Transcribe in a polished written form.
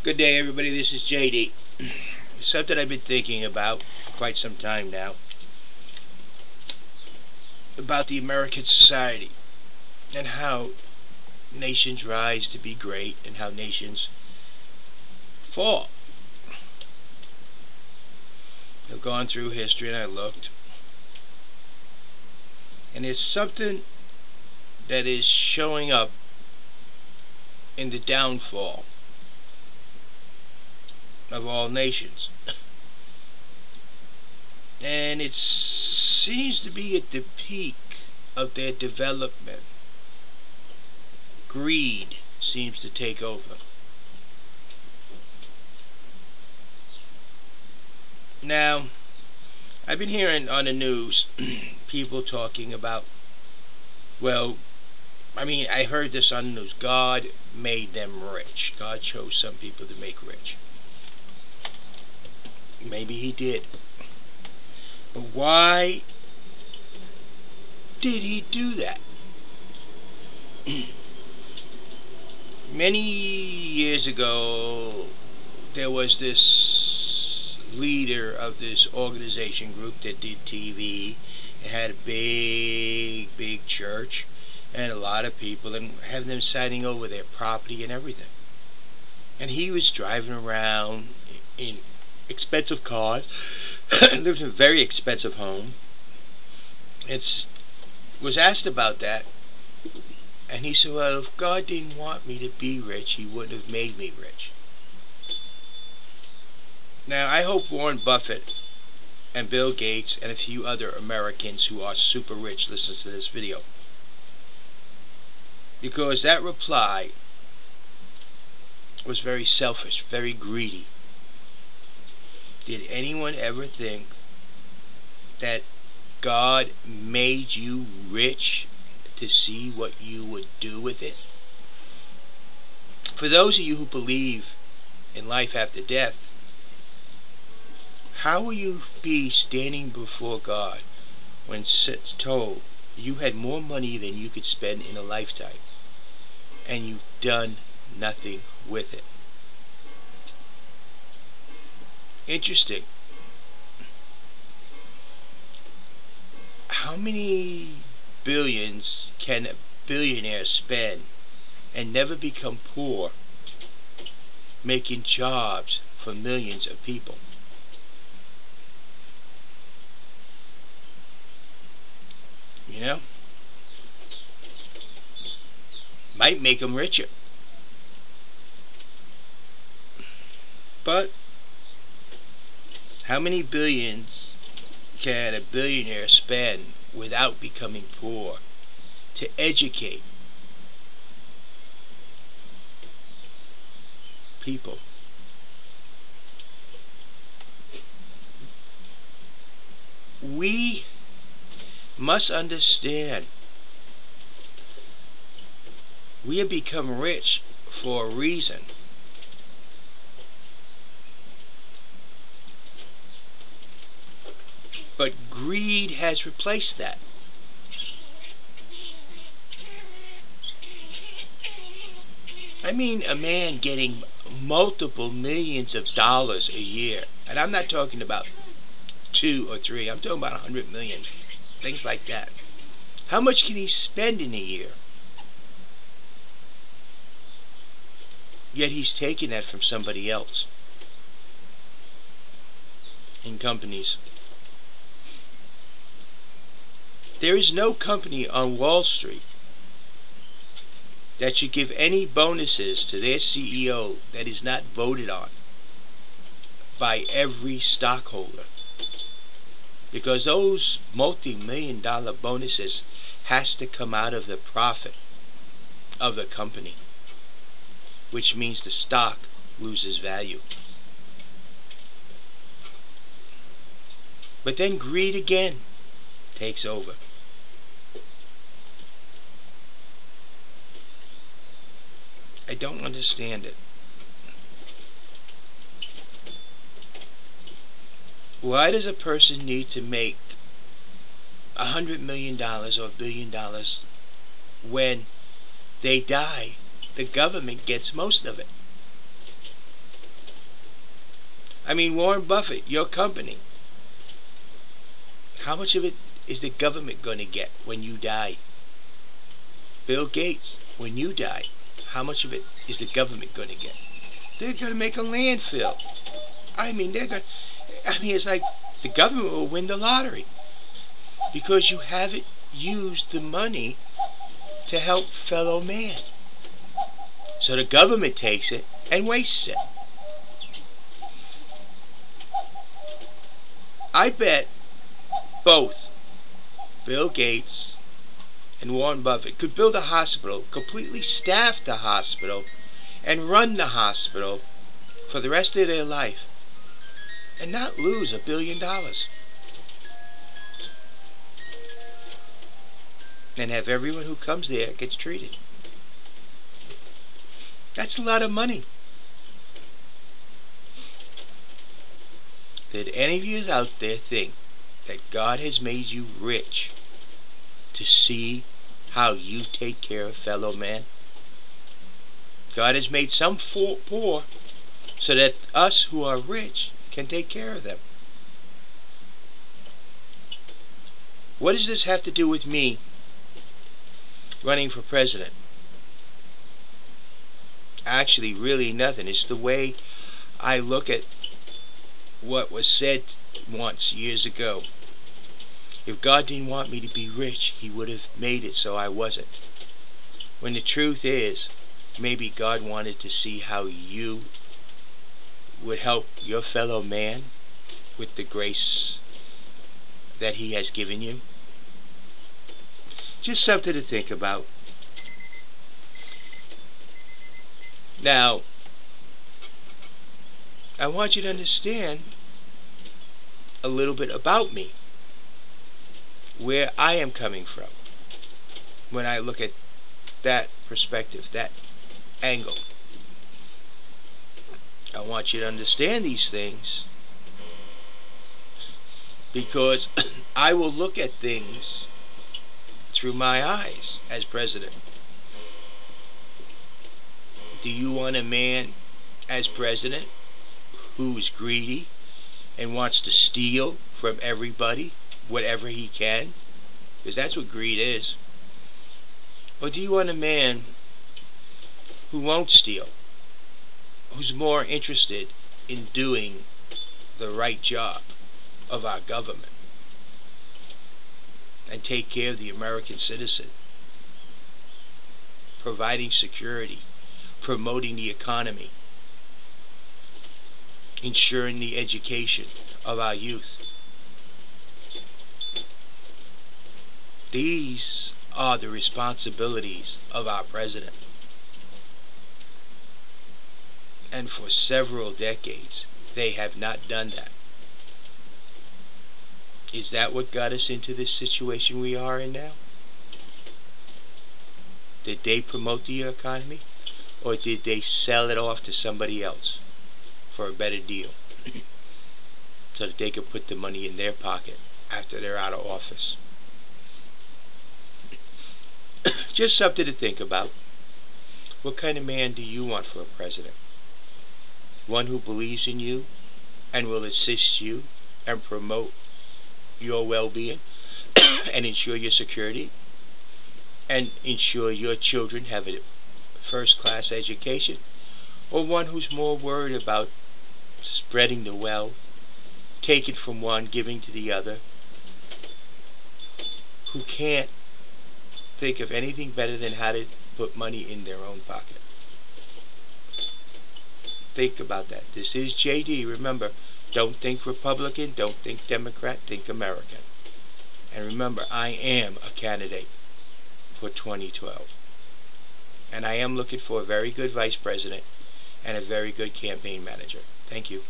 Good day, everybody. This is JD. Something I've been thinking about for quite some time now about the American society and how nations rise to be great and how nations fall. I've gone through history and I looked, and it's something that is showing up in the downfall of all nations. And it seems to be at the peak of their development. Greed seems to take over. Now, I've been hearing on the news people talking about, I heard this on the news. God made them rich. God chose some people to make rich. Maybe he did. But why did he do that? Many years ago, there was this leader of this organization group that did TV. It had a big church and a lot of people, and having them signing over their property and everything. And he was driving around in expensive cars, lived in a very expensive home, and was asked about that. And he said, well, if God didn't want me to be rich, he wouldn't have made me rich. Now, I hope Warren Buffett and Bill Gates and a few other Americans who are super rich listen to this video, because that reply was very selfish, very greedy. Did anyone ever think that God made you rich to see what you would do with it? For those of you who believe in life after death, how will you be standing before God when it's told you had more money than you could spend in a lifetime and you've done nothing with it? Interesting. How many billions can a billionaire spend and never become poor, making jobs for millions of people? You know? Might make them richer. But how many billions can a billionaire spend without becoming poor to educate people? We must understand we have become rich for a reason. But greed has replaced that. I mean, a man getting multiple millions of dollars a year. And I'm not talking about 2 or 3. I'm talking about 100 million. Things like that. How much can he spend in a year? Yet he's taking that from somebody else in companies. There is no company on Wall Street that should give any bonuses to their CEO that is not voted on by every stockholder, because those multi-million-dollar bonuses has to come out of the profit of the company, which means the stock loses value. But then greed again takes over. I don't understand it. Why does a person need to make $100 million or $1 billion when they die? The government gets most of it. I mean, Warren Buffett, your company, how much of it is the government going to get when you die? Bill Gates, when you die, how much of it is the government going to get? They're going to make a landfill. I mean, it's like the government will win the lottery because you haven't used the money to help fellow man. So the government takes it and wastes it. I bet both Bill Gates and Warren Buffett could build a hospital, completely staff the hospital, and run the hospital for the rest of their life and not lose $1 billion. And have everyone who comes there gets treated. That's a lot of money. Did any of you out there think that God has made you rich to see how you take care of fellow man? God has made some poor so that us who are rich can take care of them. What does this have to do with me running for president? Actually, really nothing. It's the way I look at what was said once years ago. If God didn't want me to be rich, He would have made it so I wasn't. When the truth is, maybe God wanted to see how you would help your fellow man with the grace that He has given you. Just something to think about. Now, I want you to understand a little bit about me, where I am coming from when I look at that perspective, that angle. I want you to understand these things because I will look at things through my eyes as president. Do you want a man as president who is greedy and wants to steal from everybody whatever he can? Because that's what greed is. Or do you want a man who won't steal, who's more interested in doing the right job of our government and take care of the American citizen, providing security, promoting the economy, ensuring the education of our youth? These are the responsibilities of our president. And for several decades, they have not done that. Is that what got us into this situation we are in now? Did they promote the economy, or did they sell it off to somebody else for a better deal so that they could put the money in their pocket after they're out of office? Just something to think about. What kind of man do you want for a president? One who believes in you and will assist you and promote your well-being and ensure your security and ensure your children have a first-class education? Or one who's more worried about spreading the wealth, taking from one, giving to the other, who can't think of anything better than how to put money in their own pocket? Think about that. This is JD. Remember, don't think Republican, don't think Democrat, think American. And remember, I am a candidate for 2012. And I am looking for a very good vice president and a very good campaign manager. Thank you.